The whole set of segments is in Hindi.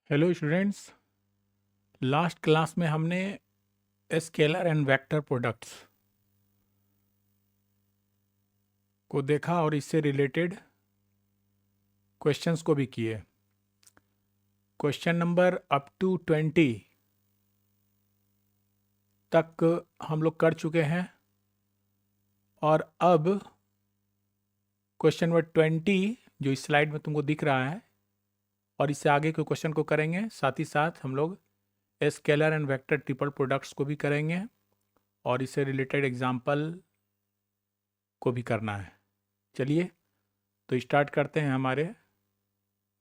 Hello students. लास्ट क्लास में हमने स्केलर एंड वेक्टर प्रोडक्ट्स को देखा और इससे रिलेटेड क्वेश्चंस को भी किए। क्वेश्चन नंबर अप टू 20 तक हम लोग कर चुके हैं और अब क्वेश्चन नंबर 20 जो इस स्लाइड में तुमको दिख रहा है और इससे आगे के क्वेश्चन को करेंगे। साथ ही साथ हम लोग scalar and vector triple products को भी करेंगे और इससे रिलेटेड एग्जाम्पल को भी करना है। चलिए तो स्टार्ट करते हैं हमारे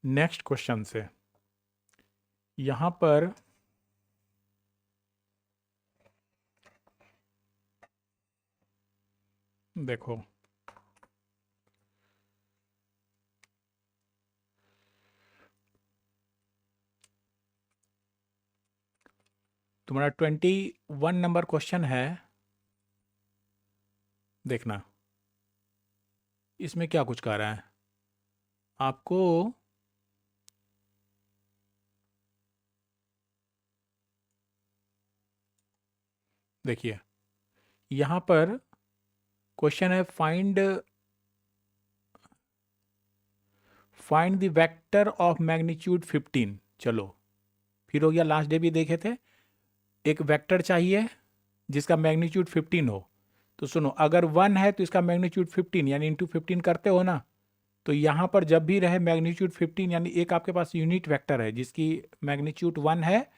नेक्स्ट क्वेश्चन से। यहाँ पर देखो, तुम्हारा 21 नंबर क्वेश्चन है। देखना इसमें क्या कुछ कह रहा है आपको। देखिए यहाँ पर क्वेश्चन है find the vector of magnitude 15। चलो फिर हो गया, लास्ट डे भी देखे थे। एक वेक्टर चाहिए जिसका मैग्नीट्यूड 15 हो। तो सुनो, अगर 1 है तो इसका मैग्नीट्यूड 15 यानी इंटू 15 करते हो ना। तो यहाँ पर जब भी रहे मैग्नीट्यूड 15 यानी एक आपके पास यूनिट वेक्टर है जिसकी मैग्नीट्यूड 1 है,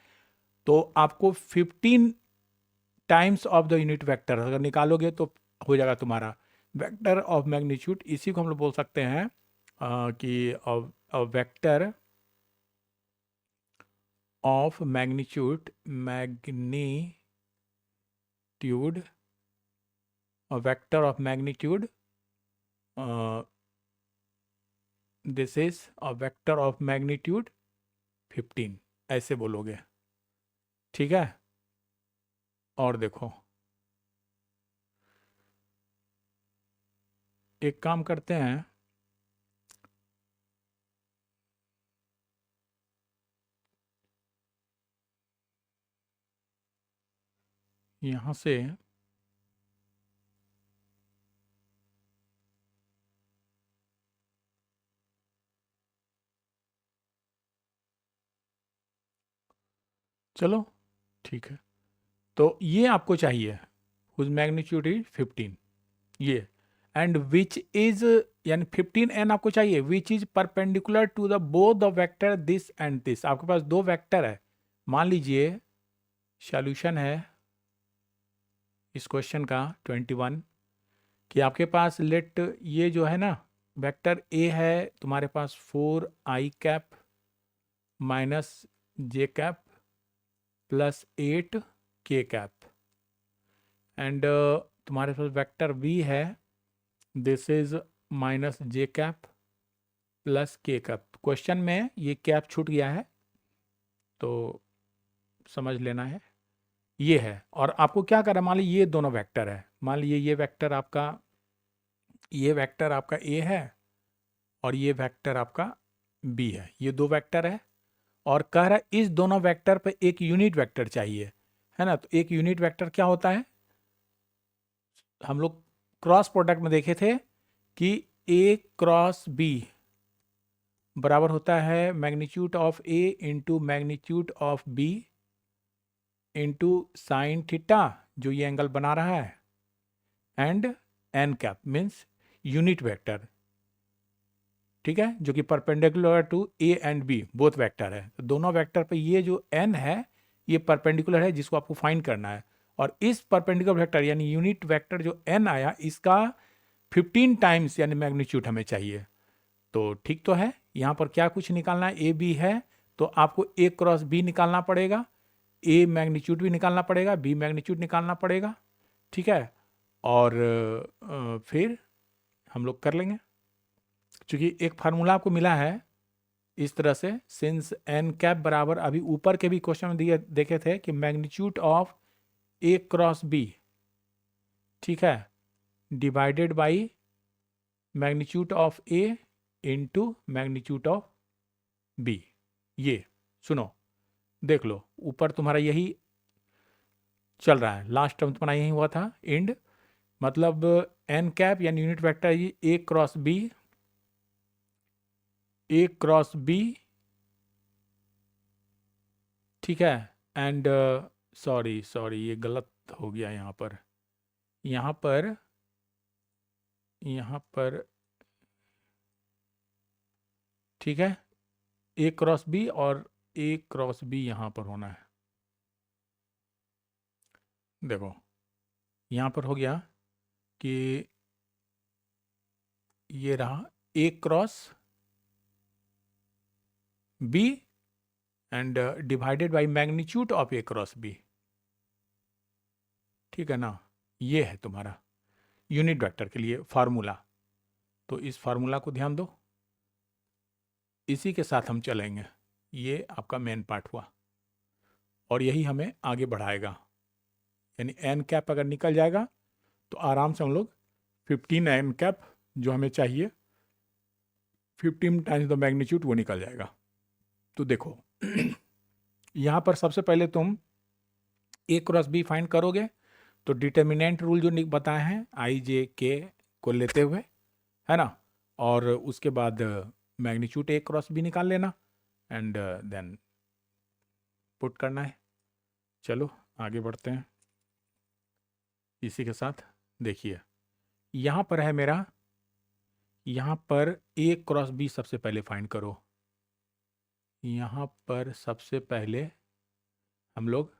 तो आपको 15 times of the unit vector अगर निकालोगे तो हो जाएगा तुम्हारा वेक्टर ऑफ मैग्नीट्यूड। इसी को हम लोग बोल सकते हैं कि vector of magnitude vector of magnitude this is a vector of magnitude 15, ऐसे बोलोगे। ठीक है, और देखो एक काम करते हैं, यहाँ से चलो ठीक है। तो ये आपको चाहिए हुज मैग्नीट्यूड इज 15, ये एंड विच इज यानी 15n आपको चाहिए which is perpendicular to the both the vector this and this. आपके पास दो वेक्टर है। मान लीजिए सॉल्यूशन है इस क्वेश्चन का 21 कि आपके पास लेट ये जो है ना वेक्टर ए है तुम्हारे पास 4i cap minus J cap plus 8k cap and तुम्हारे पास वेक्टर बी है this is minus J cap plus के कैप। क्वेश्चन में ये कैप छूट गया है तो समझ लेना है ये है। और आपको क्या करना है, मान लीजिए ये दोनों वेक्टर है। मान लीजिए ये वेक्टर आपका ए है और ये वेक्टर आपका बी है। ये दो वेक्टर है और कह रहा है इस दोनों वेक्टर पे एक यूनिट वेक्टर चाहिए, है ना। तो एक यूनिट वेक्टर क्या होता है, हम लोग क्रॉस प्रोडक्ट में देखे थे कि ए क्रॉस बी बराबर होता है magnitude of A into magnitude of B into sine theta जो ये एंगल बना रहा है and n cap means unit vector. ठीक है, जो कि perpendicular to A and B both vector है। तो दोनों वेक्टर पे ये जो एन है ये परपेंडिकुलर है जिसको आपको फाइंड करना है। और इस परपेंडिकुलर वेक्टर यानी यूनिट वेक्टर जो एन आया इसका 15 टाइम्स यानी मैग्नीट्यूड हमें चाहिए। तो ठीक तो है, यहाँ पर क्या कुछ निकालना है, ए बी है तो आपको ए क्रॉस बी निकालना पड़ेगा, ए मैग्नीट्यूड भी निकालना पड़ेगा, बी मैग्नीट्यूड निकालना पड़ेगा। ठीक है, और फिर हम लोग कर लेंगे क्योंकि एक फार्मूला आपको मिला है इस तरह से। सिंस एन कैप बराबर अभी ऊपर के भी क्वेश्चन में दिए देखे थे कि magnitude of A cross B, ठीक है, divided by magnitude of A into magnitude of B. ये सुनो, देख लो, ऊपर तुम्हारा यही चल रहा है, लास्ट टर्म तुम्हारा यही हुआ था एंड, मतलब एन कैप यानी unit vector A cross B, A cross B, ठीक है। एंड सॉरी सॉरी, ये गलत हो गया यहाँ पर, यहाँ पर, यहाँ पर, ठीक है, ए क्रॉस बी और ए क्रॉस बी यहाँ पर होना है। देखो यहाँ पर हो गया कि ये रहा A cross B and divided by magnitude of A cross B, ठीक है ना। ये है तुम्हारा यूनिट वेक्टर के लिए फार्मूला। तो इस फार्मूला को ध्यान दो, इसी के साथ हम चलेंगे। ये आपका मेन पार्ट हुआ और यही हमें आगे बढ़ाएगा, यानी एन कैप अगर निकल जाएगा तो आराम से हम लोग 15 एन कैप जो हमें चाहिए 15 टाइम्स द मैग्नीट्यूड वो निकल जाएगा। तो देखो यहाँ पर सबसे पहले तुम ए क्रॉस बी फाइंड करोगे तो डिटर्मिनेंट रूल जो बताए हैं आई जे के को लेते हुए, है ना, और उसके बाद मैग्नीट्यूड ए क्रॉस बी निकाल लेना एंड देन पुट करना है। चलो आगे बढ़ते हैं इसी के साथ। देखिए यहाँ पर है मेरा, यहाँ पर ए क्रॉस बी सबसे पहले फाइंड करो। यहाँ पर सबसे पहले हम लोग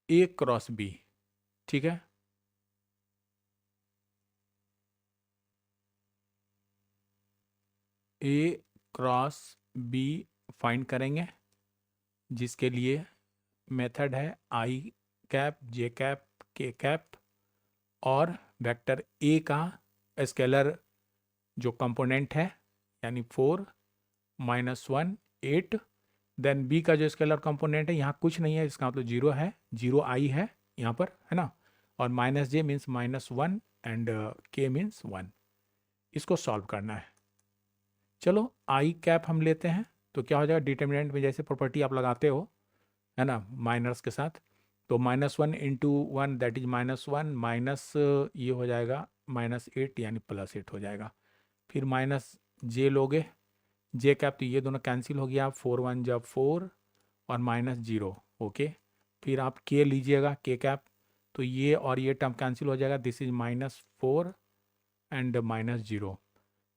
ए क्रॉस बी, ठीक है, ए क्रॉस बी फाइंड करेंगे, जिसके लिए मेथड है आई cap J cap K cap और वेक्टर ए का स्केलर जो कंपोनेंट है यानी 4 -1 8, देन बी का जो स्केलर कंपोनेंट है यहाँ कुछ नहीं है, इसका मतलब 0 है, 0 आई है यहाँ पर, है ना, और -j means -1 and k means 1। इसको सॉल्व करना है। चलो आई कैप हम लेते हैं तो क्या हो जाएगा, डिटर्मिनेंट में जैसे प्रॉपर्टी आप लगाते हो, है ना, माइनस के साथ, तो -1 इंटू 1 दैट इज -1 माइनस ये हो जाएगा -8 यानी +8 हो जाएगा। फिर -j लोगे, जे कैप, तो ये दोनों कैंसिल हो गया, 4 1 जब 4 और -0, ओके। फिर आप के लीजिएगा के कैप, तो ये और ये टर्म कैंसिल हो जाएगा, दिस इज -4 एंड -0।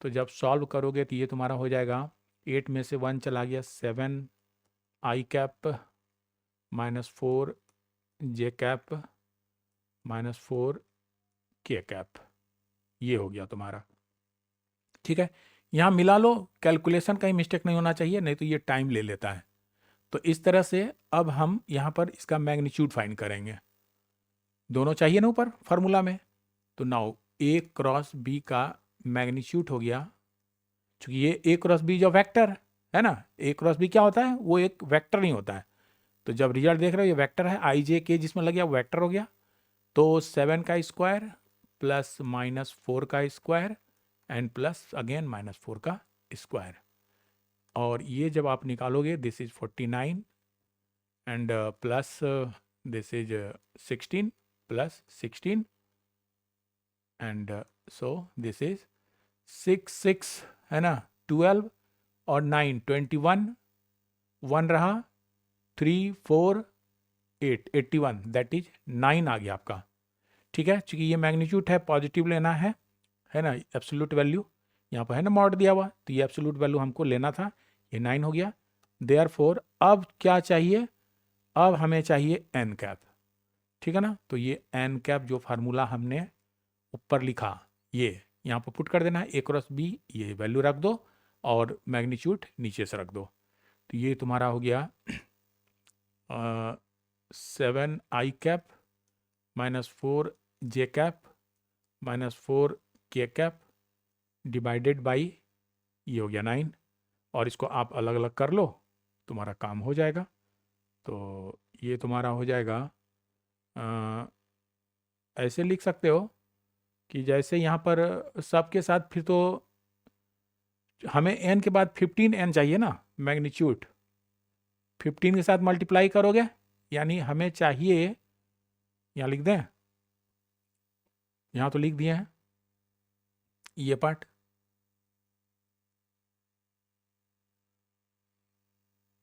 तो जब सॉल्व करोगे तो ये तुम्हारा हो जाएगा 8 में से 1 चला गया 7 I cap -4 J cap -4 K cap, ये हो गया तुम्हारा, ठीक है। यहाँ मिला लो, कैलकुलेशन का ही मिस्टेक नहीं होना चाहिए, नहीं तो ये टाइम ले लेता है। तो इस तरह से अब हम यहाँ पर इसका मैग्नीट्यूड फाइंड करेंगे, दोनों चाहिए ना ऊपर फार्मूला में। तो नाउ ए क्रॉस बी का मैग्नीट्यूड हो गया, क्योंकि ये ए क्रॉस बी जो वेक्टर है ना, ए क्रॉस बी क्या होता है, वो एक वेक्टर नहीं होता है। तो जब रिजल्ट देख रहे हो ये वेक्टर है, आई जे के जिसमें लग गया वो वेक्टर हो गया। तो 7 का स्क्वायर प्लस -4 का स्क्वायर एंड प्लस अगेन -4 का स्क्वायर, और ये जब आप निकालोगे this is 49 and plus this is 16 plus 16 and so this is 6 6, है ना, 12 और 9 21, 1 रहा, 3 4 8 81, दैट इज 9 आ गया आपका, ठीक है। चूंकि ये मैग्नीट्यूड है पॉजिटिव लेना है ना, एब्सोल्यूट वैल्यू यहाँ पर है ना मॉड दिया हुआ, तो ये एब्सोल्यूट वैल्यू हमको लेना था, ये 9 हो गया। देयरफॉर अब क्या चाहिए, अब हमें चाहिए एन कैप, ठीक है ना। तो ये एन कैप जो फार्मूला हमने ऊपर लिखा ये यहाँ पर पुट कर देना है, ए क्रॉस बी ये वैल्यू रख दो और मैग्नीट्यूड नीचे से रख दो। तो ये तुम्हारा हो गया 7 I cap -4 J cap -4 K cap divided by ये हो गया 9, और इसको आप अलग अलग कर लो, तुम्हारा काम हो जाएगा। तो ये तुम्हारा हो जाएगा ऐसे लिख सकते हो कि जैसे यहाँ पर सब के साथ फिर तो हमें n के बाद 15n चाहिए ना, मैग्नीट्यूड 15 के साथ मल्टीप्लाई करोगे, यानी हमें चाहिए, यहाँ लिख दें, यहाँ तो लिख दिए हैं ये पार्ट,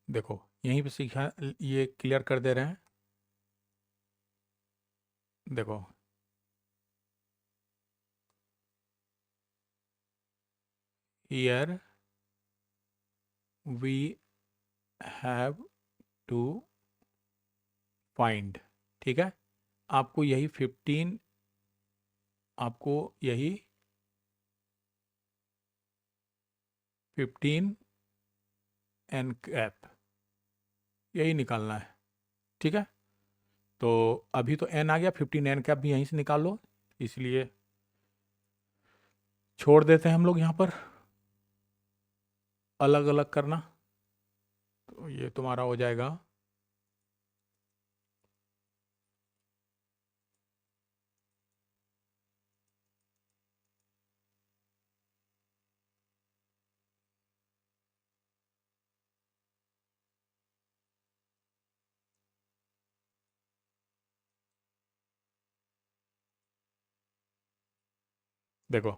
देखो यहीं पे सीखा, ये क्लियर कर दे रहे हैं, देखो here we have to find, ठीक है, आपको यही 15, आपको यही 15 एन कैप यही निकालना है, ठीक है। तो अभी तो एन आ गया, 15 एन कैप भी यहीं से निकाल लो, इसलिए छोड़ देते हैं हम लोग यहाँ पर अलग अलग करना। तो ये तुम्हारा हो जाएगा देखो,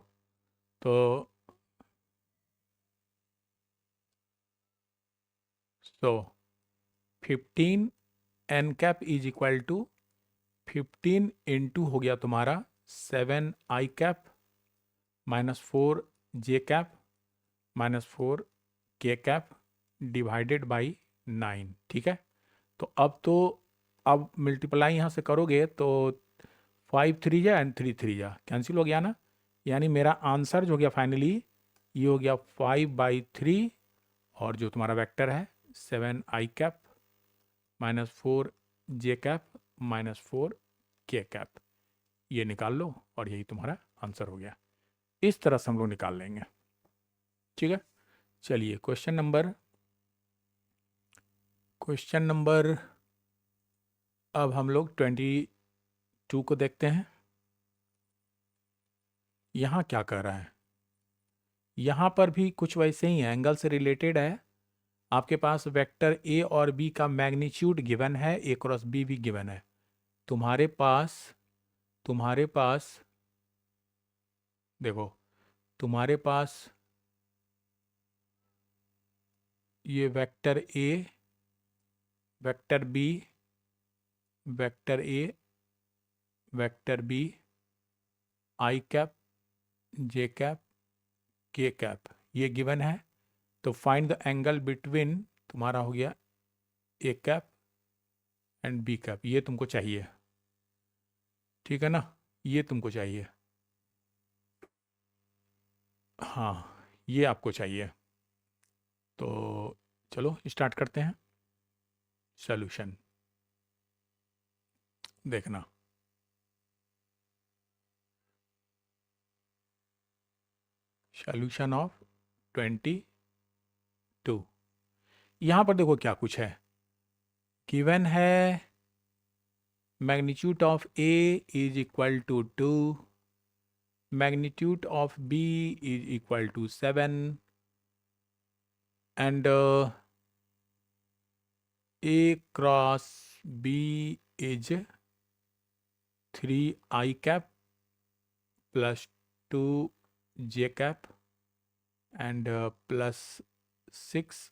तो 15 n cap is equal to 15 into हो गया तुम्हारा 7 I cap minus 4 J cap minus 4 K cap divided by 9, ठीक है। तो अब मल्टीप्लाई यहाँ से करोगे तो 5 3 जा एंड 3 3 जा कैंसिल हो गया ना, यानी मेरा आंसर जो हो गया फाइनली ये हो गया 5/3, और जो तुम्हारा वेक्टर है 7 I cap minus 4 J cap minus 4 K cap, ये निकाल लो और यही तुम्हारा आंसर हो गया। इस तरह से हम लोग निकाल लेंगे, ठीक है। चलिए क्वेश्चन नंबर अब हम लोग 22 को देखते हैं। यहाँ क्या कर रहा है, यहाँ पर भी कुछ वैसे ही है, एंगल से रिलेटेड है। आपके पास वेक्टर ए और बी का मैग्नीट्यूड गिवन है, ए क्रॉस बी भी गिवन है। तुम्हारे पास देखो, तुम्हारे पास ये vector A, vector B, vector A, vector B, I cap, J cap, K cap, ये गिवन है। तो फाइंड द एंगल बिटवीन, तुम्हारा हो गया A cap and B cap, ये तुमको चाहिए, ठीक है ना, ये तुमको चाहिए, हाँ ये आपको चाहिए। तो चलो स्टार्ट करते हैं सॉल्यूशन, देखना। सॉल्यूशन ऑफ 22, यहाँ पर देखो क्या कुछ है, गिवन है magnitude of A is equal to 2, magnitude of B is equal to 7 and A cross B is 3 I cap plus 2 J cap and plus 6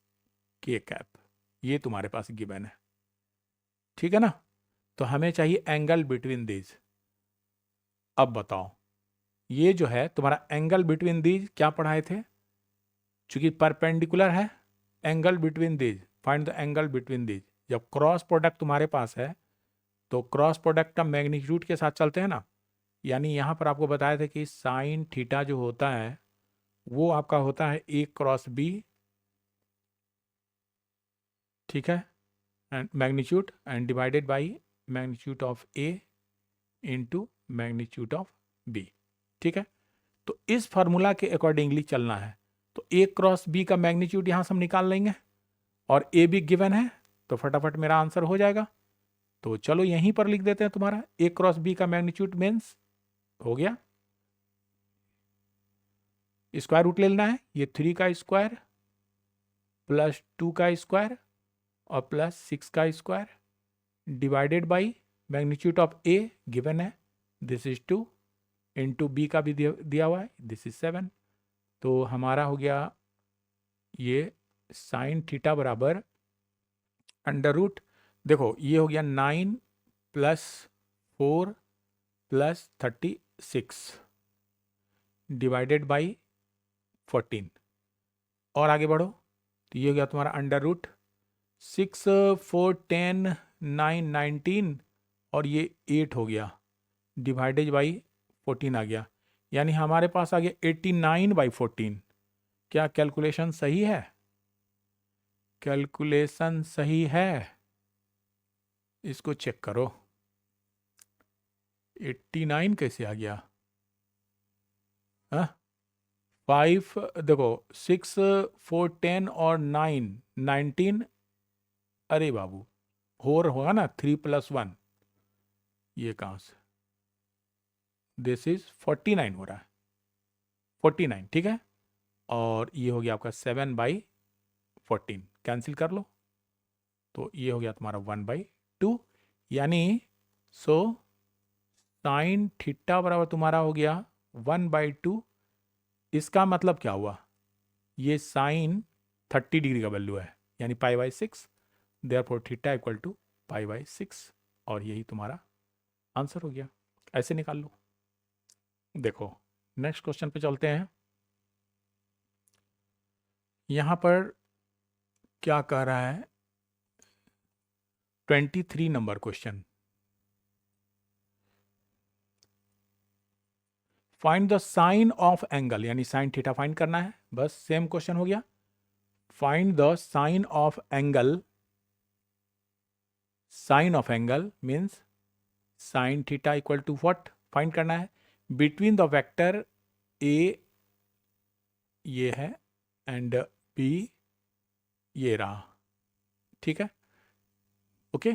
K cap, ये तुम्हारे पास गिवन है, ठीक है ना। तो हमें चाहिए एंगल बिटवीन दीज। अब बताओ, ये जो है तुम्हारा एंगल बिटवीन दीज क्या पढ़ाए थे, चूंकि परपेंडिकुलर है, angle between these, find the angle between these. जब क्रॉस प्रोडक्ट तुम्हारे पास है तो क्रॉस प्रोडक्ट का मैग्नीट्यूड के साथ चलते हैं ना, यानी यहाँ पर आपको बताया था कि साइन थीटा जो होता है वो आपका होता है ए क्रॉस बी, ठीक है, and magnitude and divided by magnitude of A into magnitude of B, ठीक है। तो इस फार्मूला के अकॉर्डिंगली चलना है। तो ए क्रॉस बी का मैग्नीट्यूड यहाँ से हम निकाल लेंगे और ए भी गिवन है, तो फटाफट मेरा आंसर हो जाएगा। तो चलो यहीं पर लिख देते हैं, तुम्हारा ए क्रॉस बी का मैग्नीट्यूड मीन्स हो गया स्क्वायर रूट ले लेना है, ये 3 का स्क्वायर प्लस 2 का स्क्वायर और प्लस 6 का square divided by magnitude of A given है, दिस इज 2 इंटू बी का भी दिया हुआ है, दिस इज 7। तो हमारा हो गया ये साइन थीटा बराबर अंडर रूट, देखो ये हो गया 9 प्लस 4 प्लस 36 डिवाइडेड बाई 14। और आगे बढ़ो तो ये हो गया तुम्हारा अंडर रूट 6 4 10 9 19 और ये 8 हो गया डिवाइडेड बाई 14 आ गया, यानी हमारे पास आ गया 89/14। क्या कैलकुलेशन सही है? कैलकुलेशन सही है, इसको चेक करो। 89 कैसे आ गया? हाँ 5 देखो 6 4 10 और 9 19, अरे बाबू होगा ना 3 + 1, ये कहाँ से, दिस इज 49 हो रहा है, 49 ठीक है। और ये हो गया आपका 7/14, कैंसिल कर लो तो ये हो गया तुम्हारा 1/2, यानी सो साइन थीटा बराबर तुम्हारा हो गया 1/2। इसका मतलब क्या हुआ, ये साइन 30 डिग्री का वैल्यू है, यानी π/6, देयरफॉर थीटा इक्वल टू π/6, और यही तुम्हारा आंसर हो गया। ऐसे निकाल लो। देखो नेक्स्ट क्वेश्चन पे चलते हैं। यहां पर क्या कह रहा है, 23 number question, find the sine of angle, यानी साइन थीटा फाइंड करना है, बस सेम क्वेश्चन हो गया। Find the sine of angle, sine of angle means sine theta equal to what find करना है, बिटवीन द वेक्टर ए ये है एंड बी ये रहा, ठीक है ओके।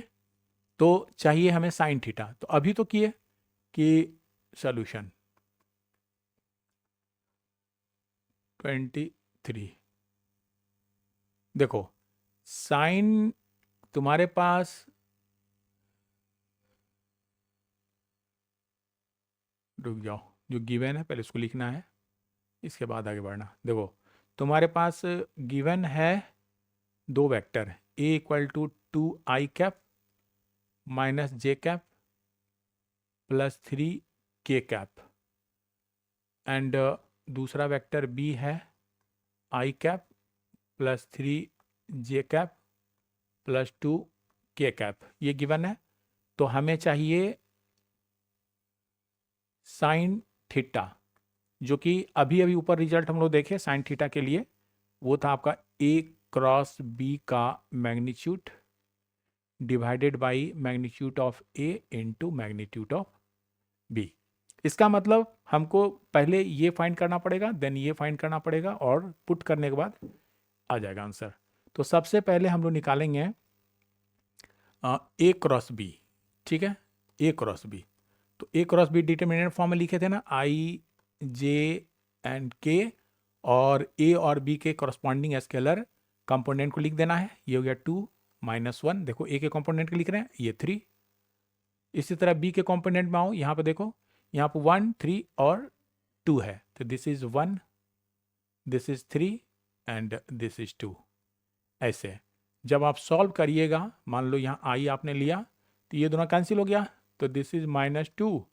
तो चाहिए हमें साइन थीटा, तो अभी तो किए कि सॉल्यूशन 23, देखो साइन तुम्हारे पास रुक जाओ, जो गिवन है पहले उसको लिखना है, इसके बाद आगे बढ़ना। देखो तुम्हारे पास गिवन है दो vector, A equal to 2i cap minus J cap plus 3k cap, and दूसरा वेक्टर बी है i cap plus 3j cap plus 2k cap, ये गिवन है। तो हमें चाहिए साइन थीटा, जो कि अभी अभी ऊपर रिजल्ट हम लोग देखे साइन थीटा के लिए, वो था आपका a क्रॉस b का magnitude divided by magnitude of a into magnitude of b। इसका मतलब हमको पहले ये फाइंड करना पड़ेगा, देन ये फाइंड करना पड़ेगा, और पुट करने के बाद आ जाएगा आंसर। तो सबसे पहले हम लोग निकालेंगे a क्रॉस b, ठीक है, a क्रॉस b। तो a cross b determinant form में लिखे थे ना, i j एंड k, और a और b के कॉरस्पॉन्डिंग स्केलर कंपोनेंट को लिख देना है। ये हो गया 2 - 1, देखो a के कंपोनेंट को लिख रहे हैं, ये 3। इसी तरह b के कंपोनेंट में आओ, यहाँ पे देखो, यहाँ पे 1 3 और 2 है, तो this is 1, this is 3 and this is 2। ऐसे जब आप सॉल्व करिएगा, मान लो यहाँ i आपने लिया तो ये दोनों कैंसिल हो गया, तो दिस इज -2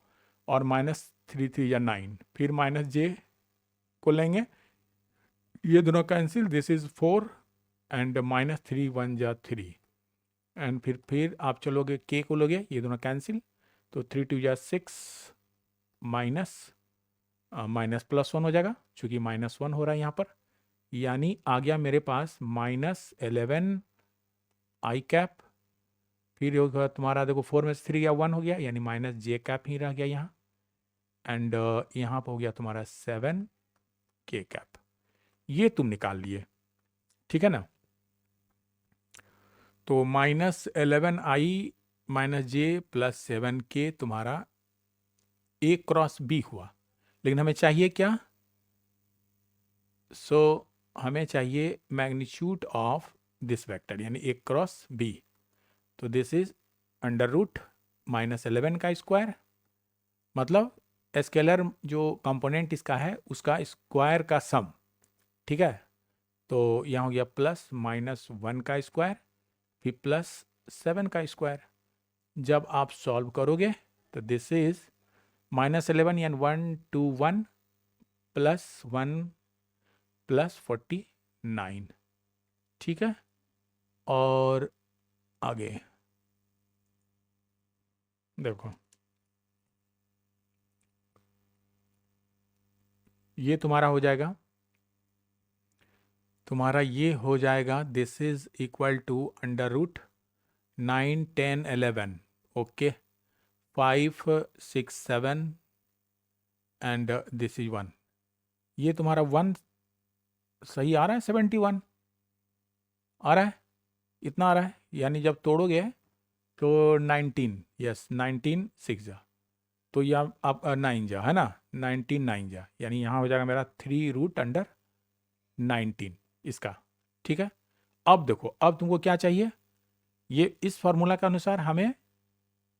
और -3 3 या 9, फिर -j को लेंगे, ये दोनों कैंसिल, दिस इज 4 एंड -3 1 जा 3, एंड फिर आप चलोगे k को लोगे, ये दोनों कैंसिल, तो 3 2 जा 6 माइनस प्लस 1 हो जाएगा, चूंकि -1 हो रहा है यहाँ पर, यानी आ गया मेरे पास -11 i कैप, फिर होगा तुम्हारा देखो 4 में से 3 गया 1 हो गया, यानी -j कैप ही रह गया यहाँ, एंड यहाँ पर हो गया तुम्हारा 7k कैप। ये तुम निकाल लिए, ठीक है ना। तो -11i -j प्लस 7k तुम्हारा a क्रॉस b हुआ, लेकिन हमें चाहिए क्या, सो हमें चाहिए मैग्नीट्यूड ऑफ दिस वेक्टर यानी ए क्रॉस बी। तो दिस इज अंडर रूट -11 का स्क्वायर, मतलब स्केलर जो कंपोनेंट इसका है उसका स्क्वायर का सम। ठीक है, तो यहाँ हो गया +-1 का स्क्वायर फिर +7 का स्क्वायर। जब आप सॉल्व करोगे तो दिस इज -11 यानी 1 2 1 +1 +49। ठीक है, और आगे देखो ये तुम्हारा हो जाएगा, तुम्हारा ये हो जाएगा this is equal to under root 9 10 11 okay 5 6 7 and this is 1। ये तुम्हारा 1 सही आ रहा है, 71 आ रहा है, इतना आ रहा है, यानी जब तोड़ोगे तो 19, यस 19 6 जा, तो यह आप 9 जा है ना, 19 9 जा, यानी यहाँ हो जाएगा मेरा 3√19 इसका। ठीक है, अब देखो अब तुमको क्या चाहिए, ये इस फॉर्मूला के अनुसार हमें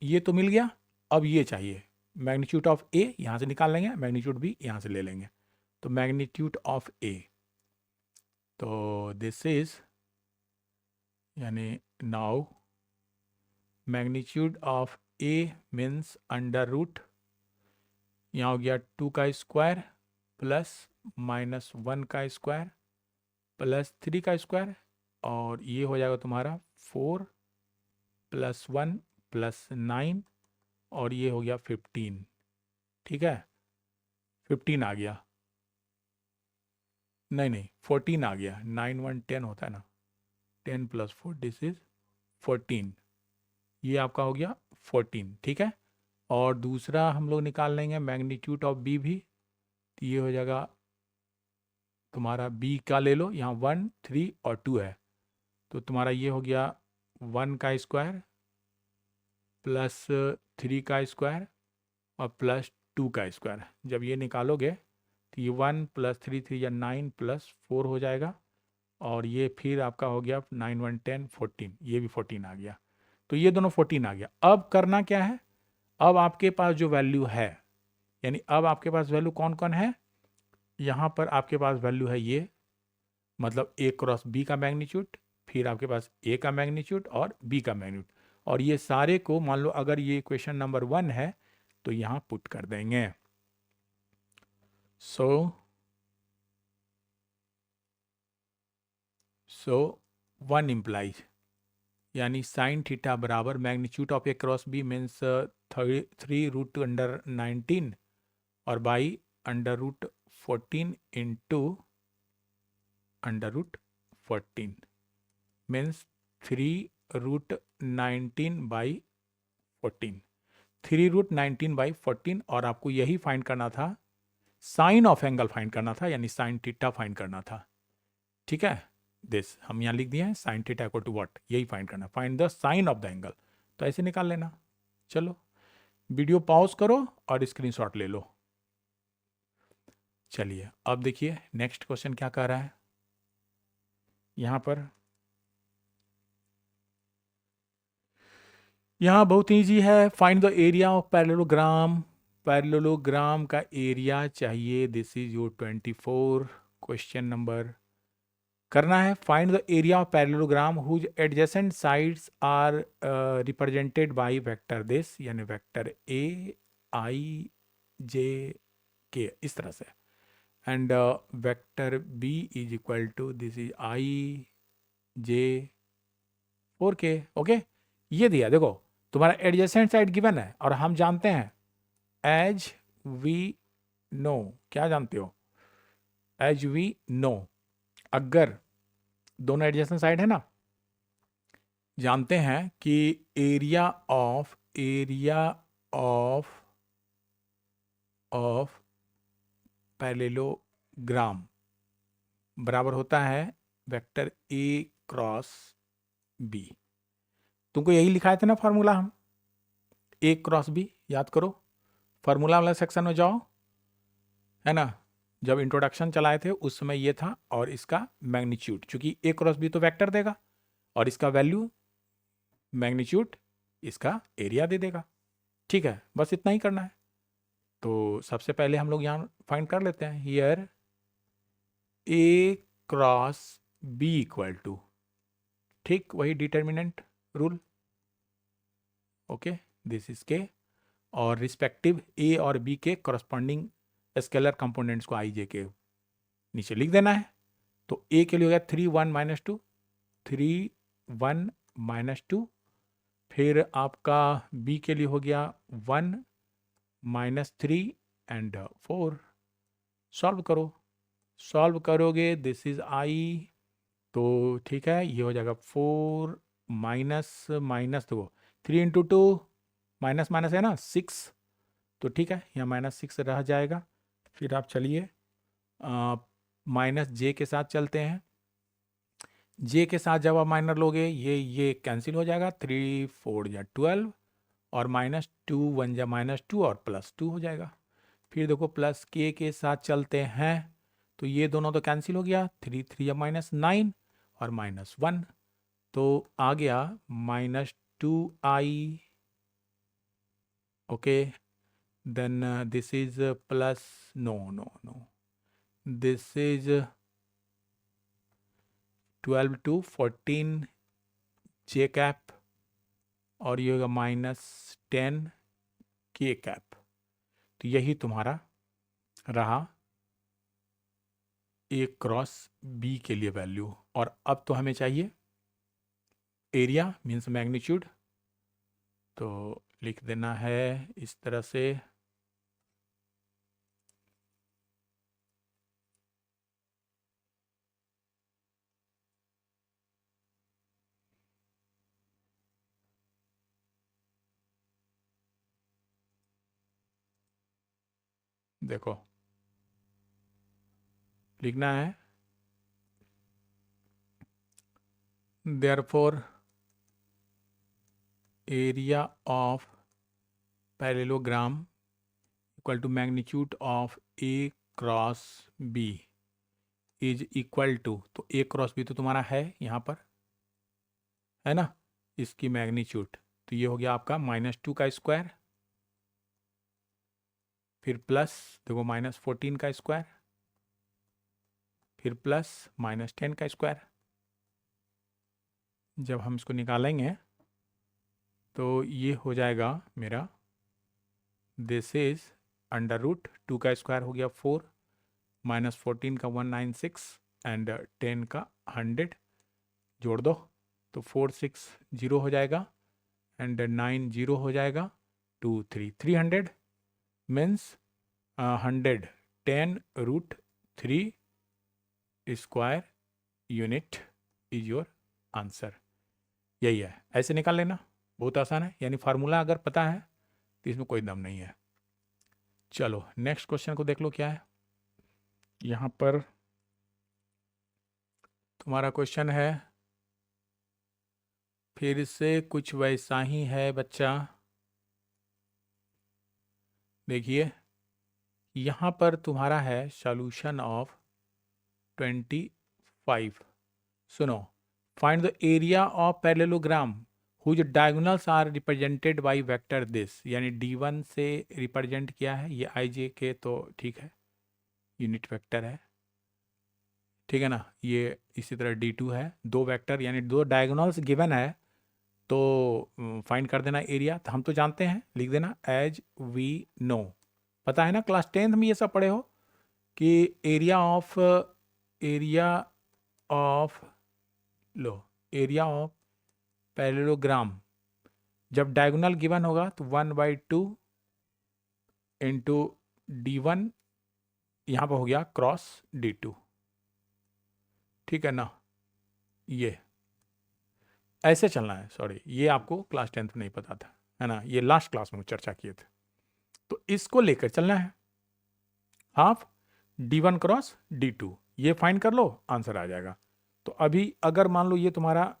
ये तो मिल गया, अब ये चाहिए मैग्नीट्यूड ऑफ ए, यहाँ से निकाल लेंगे, मैग्नीट्यूड बी यहाँ से ले लेंगे। तो मैग्नीट्यूड ऑफ ए, तो दिस इज यानी now magnitude of A means under root, यहाँ हो गया 2 का स्क्वायर +-1 का स्क्वायर +3 का स्क्वायर, और ये हो जाएगा तुम्हारा 4 +1 +9, और ये हो गया 15। ठीक है, 15 आ गया, नहीं 14 आ गया, 9 1 10 होता है ना, 10 + 4 दिस इज 14, ये आपका हो गया 14। ठीक है, और दूसरा हम लोग निकाल लेंगे मैग्नीट्यूड ऑफ बी भी, तो ये हो जाएगा तुम्हारा बी का ले लो, यहाँ 1 3 और 2 है, तो तुम्हारा ये हो गया 1 का स्क्वायर +3 का स्क्वायर और +2 का स्क्वायर। जब ये निकालोगे तो ये 1 +3 3 या 9 +4 हो जाएगा, और ये फिर आपका हो गया 9 1 10 14, ये भी 14 आ गया, तो ये दोनों 14 आ गया। अब करना क्या है, अब आपके पास जो वैल्यू है, यानी अब आपके पास वैल्यू कौन कौन है, यहाँ पर आपके पास वैल्यू है ये, मतलब ए क्रॉस बी का मैग्नीट्यूड, फिर आपके पास ए का मैग्नीट्यूड और बी का मैग्नीट्यूड, और ये सारे को मान लो अगर ये क्वेश्चन नंबर 1 है तो यहाँ पुट कर देंगे। सो 1 इम्प्लाइज यानी साइन थीटा बराबर magnitude of A cross B means 3√19 और बाई √14 इंटू √14 मीन्स 3√19/14, 3√19/14, और आपको यही फाइंड करना था, साइन ऑफ एंगल फाइंड करना था, यानी साइन थीटा फाइंड करना था। ठीक है, दिस हम यहाँ लिख दिए हैं sine theta equal to what, यही फाइंड करना, find the sine of the angle, तो ऐसे निकाल लेना। चलो वीडियो पॉज करो और स्क्रीनशॉट ले लो। चलिए अब देखिए नेक्स्ट क्वेश्चन क्या कह रहा है, यहाँ पर यहाँ बहुत ईजी है, find the area of parallelogram, parallelogram का एरिया चाहिए, this is your 24 question number. करना है find the area of parallelogram whose adjacent sides are represented by vector this, यानी vector A I J K, इस तरह से, and vector B is equal to this is I J 4k। Okay, ये दिया, देखो तुम्हारा एडजेसेंट साइड गिवन है, और हम जानते हैं एज वी नो, क्या जानते हो, एज वी नो, अगर दोनों एडजेसेंट साइड है ना, जानते हैं कि एरिया ऑफ पैरेललोग्राम बराबर होता है वेक्टर ए क्रॉस बी। तुमको यही लिखाए थे ना फार्मूला, हम ए क्रॉस बी याद करो, फार्मूला वाला सेक्शन में जाओ, है ना, जब इंट्रोडक्शन चलाए थे उस समय ये था, और इसका मैग्नीट्यूड, चूंकि ए क्रॉस बी तो वेक्टर देगा और इसका वैल्यू मैग्नीट्यूड इसका एरिया दे देगा। ठीक है, बस इतना ही करना है। तो सबसे पहले हम लोग यहाँ फाइंड कर लेते हैं, here A cross B equal to, ठीक वही determinant rule, okay, this is K, और रिस्पेक्टिव ए और बी के करस्पॉन्डिंग स्केलर कंपोनेंट्स को आई जे के नीचे लिख देना है। तो ए के लिए हो गया 3 1 -2, 3 1 -2, फिर आपका बी के लिए हो गया 1 -3 एंड 4। सॉल्व करो, सॉल्व करोगे दिस इज आई, तो ठीक है, ये हो जाएगा 4 माइनस माइनस, देखो 3 इंटू 2 माइनस माइनस है ना 6, तो ठीक है, यहाँ -6 रह जाएगा। फिर आप चलिए माइनस जे के साथ चलते हैं। जे के साथ जब आप माइनर लोगे ये कैंसिल हो जाएगा, 3 4 या 12, और -2 1 या -2 और +2 हो जाएगा। फिर देखो प्लस के साथ चलते हैं, तो ये दोनों तो कैंसिल हो गया, 3 3 या -9 और -1, तो आ गया -2i, okay, then this is plus, no, this is 12 to 14 j cap, और ये होगा -10 k कैप। तो यही तुम्हारा रहा ए क्रॉस बी के लिए वैल्यू। और अब तो हमें चाहिए एरिया मीन्स मैग्नीट्यूड, तो लिख देना है इस तरह से, देखो लिखना है therefore area of parallelogram equal to magnitude of A cross B is equal to, तो ए क्रॉस बी तो तुम्हारा है यहाँ पर, है ना, इसकी मैग्नीट्यूड, तो ये हो गया आपका -2 का स्क्वायर, फिर प्लस देखो -14 का स्क्वायर, फिर प्लस -10 का स्क्वायर। जब हम इसको निकालेंगे तो ये हो जाएगा मेरा, दिस इज √2 का स्क्वायर हो गया 4, -14 का 196 एंड 10 का 100, जोड़ दो तो 4 6 0 हो जाएगा एंड 9 0 हो जाएगा, 2 3 300 means 110 √3 square unit is your answer. यही है, ऐसे निकाल लेना, बहुत आसान है, यानी फार्मूला अगर पता है तो इसमें कोई दम नहीं है। चलो नेक्स्ट क्वेश्चन को देख लो क्या है। यहाँ पर तुम्हारा क्वेश्चन है फिर से कुछ वैसा ही है बच्चा। देखिए यहाँ पर तुम्हारा है सॉल्यूशन ऑफ 25। सुनो, find the area of parallelogram whose diagonals are represented by vector this, यानी D1 से रिप्रेजेंट किया है ये IJ के, तो ठीक है यूनिट वेक्टर है, ठीक है ना, ये इसी तरह D2 है, दो वेक्टर यानी दो डायगोनल्स गिवन है, तो फाइंड कर देना एरिया। तो हम तो जानते हैं, लिख देना एज वी नो, पता है ना, क्लास 10th में ये सब पढ़े हो कि एरिया ऑफ पैरेललोग्राम जब डायगोनल गिवन होगा तो 1/2 इंटू D1 यहाँ पर हो गया क्रॉस D2, ठीक है ना, ये ऐसे चलना है। सॉरी, ये आपको क्लास 10th में नहीं पता था, है ना, ये लास्ट क्लास में चर्चा किए थे, तो इसको लेकर चलना है, हाफ D1 क्रॉस D2, ये फाइंड कर लो, आंसर आ जाएगा। तो अभी अगर मान लो ये तुम्हारा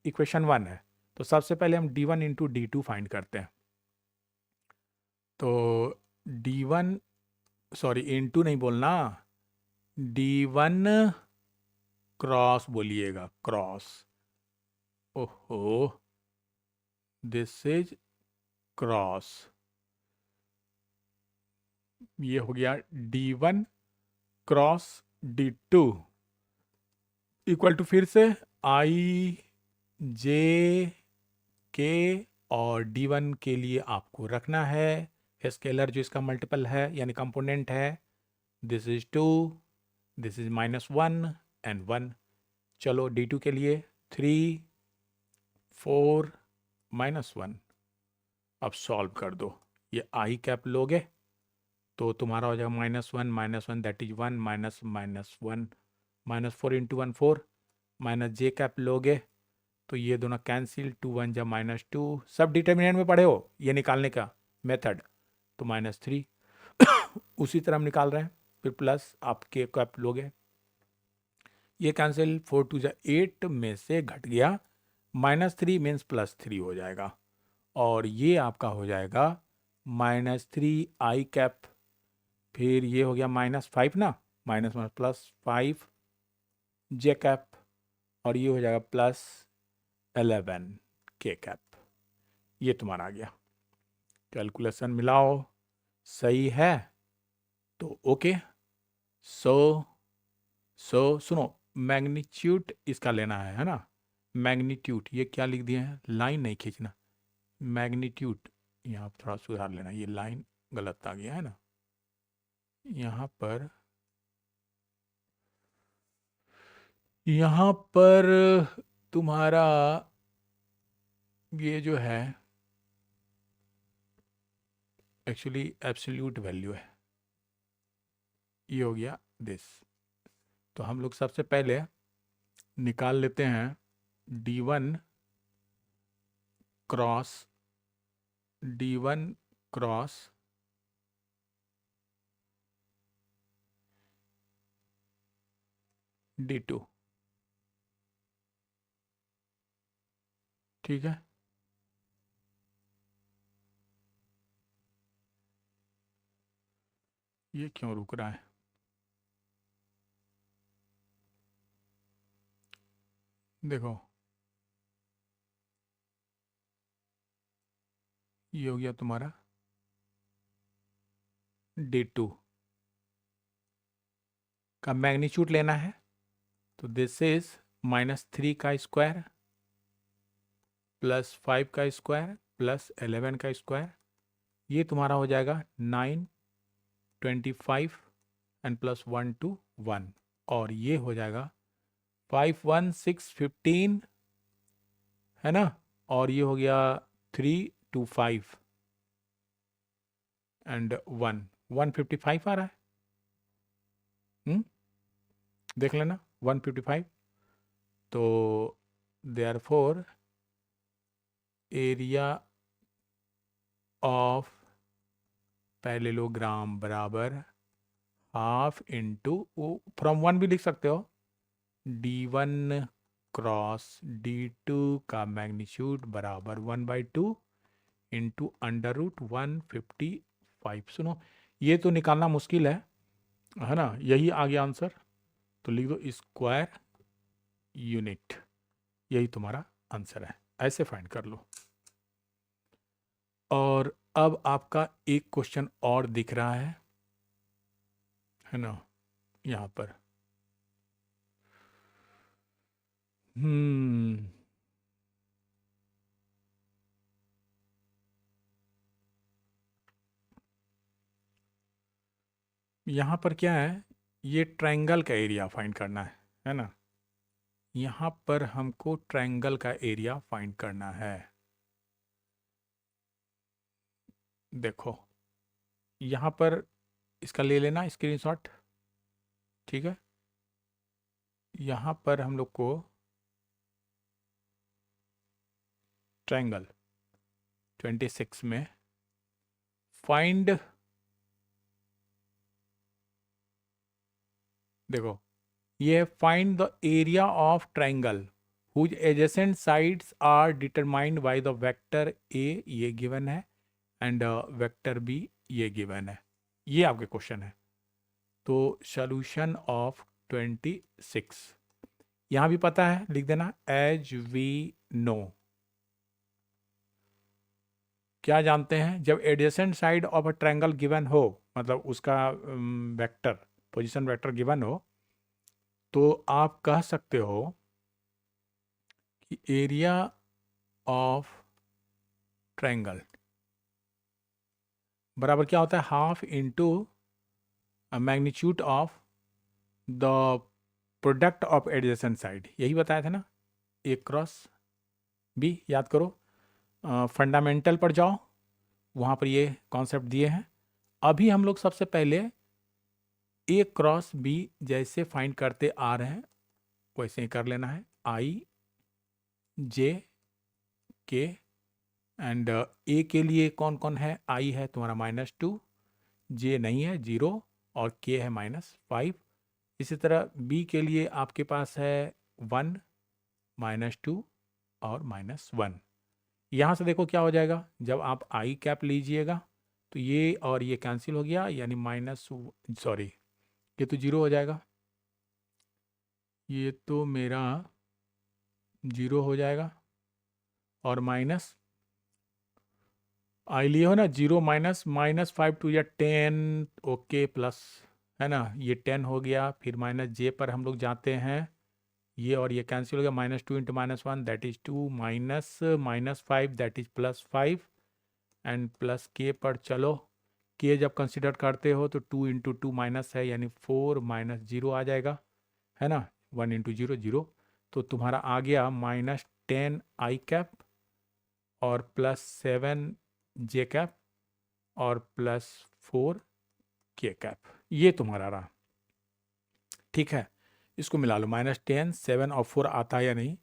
इक्वेशन 1 है, तो सबसे पहले हम D1 इंटू D2 फाइंड करते हैं। तो D1 सॉरी इनटू नहीं बोलना, D1 क्रॉस बोलिएगा, क्रॉस। ओहो, दिस इज क्रॉस। ये हो गया D1 cross D2 equal to फिर से I J K, और D1 के लिए आपको रखना है स्केलर जो इसका मल्टीपल है यानी कंपोनेंट है, this is 2, this is -1 and 1। चलो D2 के लिए 3 4 -1। अब सॉल्व कर दो, ये आई कैप लोगे तो तुम्हारा हो जाएगा -1 that is 1 -1 -4 into 1 4, minus J cap लोगे तो ये दोनों कैंसिल, 2 1 जा -2, सब डिटर्मिनेंट में पढ़े हो ये निकालने का मेथड, तो -3 उसी तरह हम निकाल रहे हैं। फिर प्लस आप के कैप लोगे, ये कैंसिल, 4 2 जा 8 में से घट गया, -3 मीन्स +3 हो जाएगा, और ये आपका हो जाएगा -3 आई कैप। फिर ये हो गया -5 ना, माइनस +5 जे कैप, और ये हो जाएगा +11 के कैप। ये तुम्हारा आ गया। कैलकुलेशन मिलाओ, सही है तो ओके। सो सुनो, मैग्नीट्यूड इसका लेना है ना, मैग्नीट्यूड ये क्या लिख दिए हैं, लाइन नहीं खींचना, मैग्नीट्यूड यहाँ पर थोड़ा सुधार लेना, ये लाइन गलत आ गया है ना, यहाँ पर तुम्हारा ये जो है एक्चुअली एब्सोल्यूट वैल्यू है, ये हो गया दिस। तो हम लोग सबसे पहले निकाल लेते हैं D1 क्रॉस D2, ठीक है। ये क्यों रुक रहा है, देखो ये हो गया तुम्हारा D2 का मैग्नीट्यूड लेना है, तो दिस इज -3 का स्क्वायर +5 का स्क्वायर +11 का स्क्वायर, ये तुम्हारा हो जाएगा 9 25 एंड +1 2 1, और ये हो जाएगा 5 1 6 15 है ना, और ये हो गया 3 2 5 एंड 1 155 आ रहा है, देख लेना 155। तो देयरफॉर एरिया ऑफ पैरेललोग्राम बराबर हाफ इंटू, फ्रॉम 1 भी लिख सकते हो, D1 क्रॉस D2 का मैग्नीट्यूड बराबर 1/2 इंटू √155। सुनो ये तो निकालना मुश्किल है ना, यही आ गया आंसर, तो लिख दो स्क्वायर यूनिट, यही तुम्हारा आंसर है, ऐसे फाइंड कर लो। और अब आपका एक क्वेश्चन और दिख रहा है ना, यहाँ पर यहाँ पर क्या है, ये ट्रायंगल का एरिया फाइंड करना है ना, यहाँ पर हमको ट्रायंगल का एरिया फाइंड करना है। देखो यहाँ पर इसका ले लेना स्क्रीनशॉट, ठीक है। यहाँ पर हम लोग को ट्रायंगल 26 में फाइंड, देखो ये find the area of triangle whose adjacent sides are determined by the vector A, ये गिवन है, एंड वेक्टर बी ये गिवन है, ये आपके क्वेश्चन है। तो सॉल्यूशन ऑफ 26 यहाँ भी पता है, लिख देना एज वी नो। क्या जानते हैं, जब adjacent side of a triangle given हो, मतलब उसका वेक्टर पोजीशन वेक्टर गिवन हो, तो आप कह सकते हो कि एरिया ऑफ ट्रायंगल बराबर क्या होता है, half into magnitude of the product of adjacent side. यही बताया था ना, ए क्रॉस बी। याद करो, फंडामेंटल पर जाओ, वहाँ पर ये कॉन्सेप्ट दिए हैं। अभी हम लोग सबसे पहले ए क्रॉस बी जैसे फाइंड करते आ रहे हैं वैसे ही कर लेना है। आई जे के एंड ए के लिए कौन कौन है, आई है तुम्हारा -2, जे नहीं है 0, और के है -5। इसी तरह बी के लिए आपके पास है 1, -2 और -1। यहाँ से देखो क्या हो जाएगा, जब आप आई कैप लीजिएगा तो ये और ये कैंसिल हो गया, यानी ये तो 0 हो जाएगा, ये तो मेरा 0 हो जाएगा, और माइनस आई लिए हो ना 0 -5 टू या 10, ओके प्लस है ना, ये 10 हो गया। फिर -j पर हम लोग जाते हैं, ये और ये कैंसिल हो गया, -2 into -1 that is 2, -5 that is +5, and plus के पर चलो, के जब कंसिडर करते हो तो 2 इंटू 2 माइनस है, यानी 4 -0 आ जाएगा, है ना, 1 इंटू 0 0। तो तुम्हारा आ गया -10 आई कैप और +7 जे कैप और +4 के कैप, ये तुम्हारा रहा। ठीक है, इसको मिला लो, -10 7 और 4 आता है या नहीं,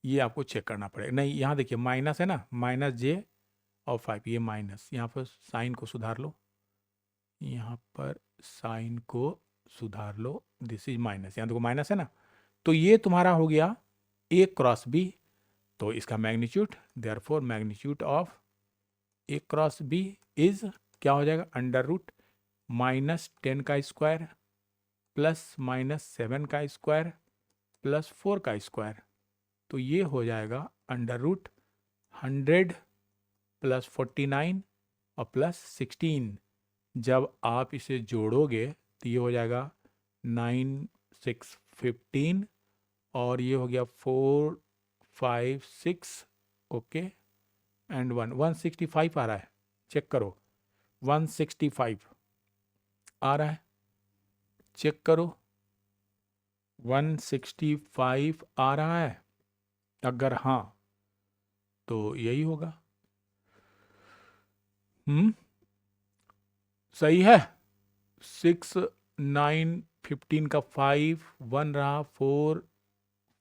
ये आपको चेक करना पड़ेगा। नहीं, यहाँ देखिए माइनस है ना, -j और 5, ये माइनस, यहाँ पर साइन को सुधार लो, यहाँ पर साइन को सुधार लो, दिस इज माइनस, यहाँ देखो माइनस है ना, तो ये तुम्हारा हो गया ए क्रॉस बी। तो इसका magnitude, therefore magnitude of A cross B is क्या हो जाएगा, √-10 का स्क्वायर +-7 का स्क्वायर +4 का स्क्वायर। तो ये हो जाएगा √100 + 49 और +16। जब आप इसे जोड़ोगे तो ये हो जाएगा 9 6 15, और ये हो गया 4 5 6, ओके, एंड 165 आ रहा है, चेक करो, 165 आ रहा है, चेक करो, 165 आ रहा है। अगर हाँ तो यही होगा। सही है। 6 9 15 का 5 1 रहा, 4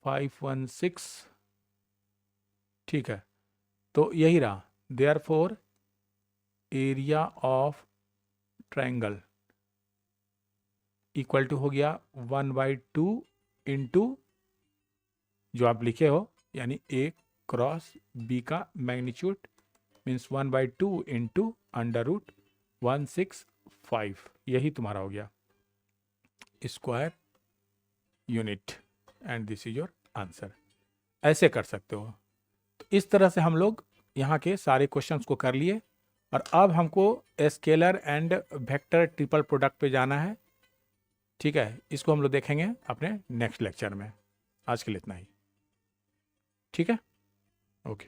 5 1 6, ठीक है, तो यही रहा। Therefore area of triangle equal to हो गया 1/2 इंटू जो आप लिखे हो, यानी ए क्रॉस बी का मैग्नीट्यूड मीन्स 1/2 इंटू √165, यही तुम्हारा हो गया square unit, and this is your answer. ऐसे कर सकते हो। तो इस तरह से हम लोग यहाँ के सारे क्वेश्चंस को कर लिए, और अब हमको scalar and vector triple product पे जाना है। ठीक है, इसको हम लोग देखेंगे अपने नेक्स्ट लेक्चर में। आज के लिए इतना ही, ठीक है, ओके।